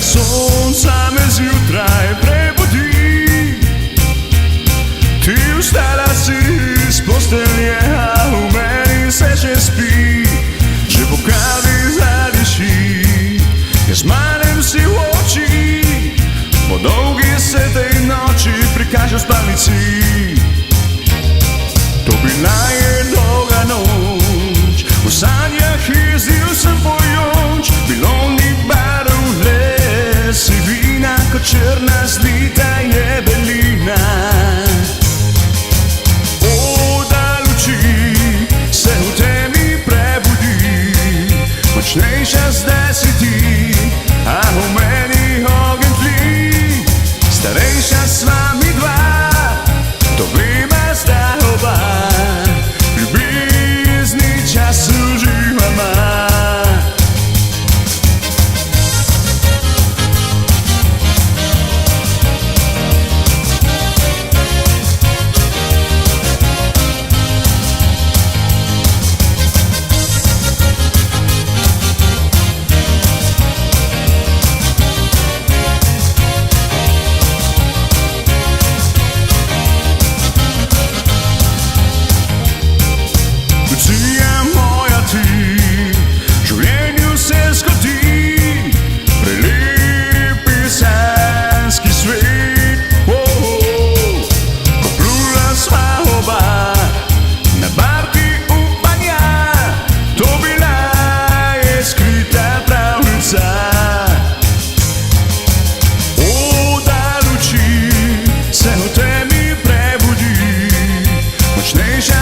sonca me zjutraj prebudi. Ti vstala si iz postelje, a v meni se še spi. Že po kavi zadiši, jaz manem si v oči. Po dolgi se tej noči prikaže v spalnici. To bila je dolga noč, v sanjah jezdil sem pojoč. Bilo ni barv, le sivina, kot črna zlita je belina. O, da luči se v temi prebudi, močnejša zdaj si ti, a v meni ogenj tli. Starejša sva mi dva, to vema zdaj oba, ljubezni čas uživama.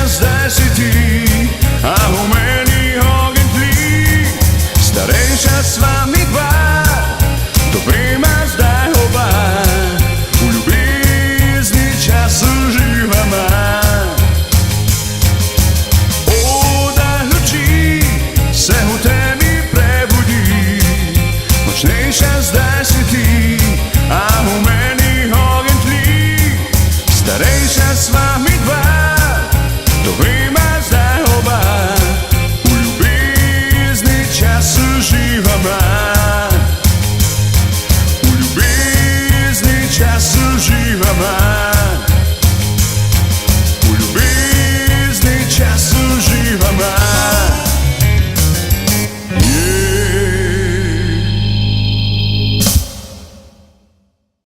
Zdaj si ti, a v meni ogenj tli. Starejša sva mi dva, to vema zdaj oba, v ljubezni čas uživama. O, da luči se v temi prebudi, močnejša zdaj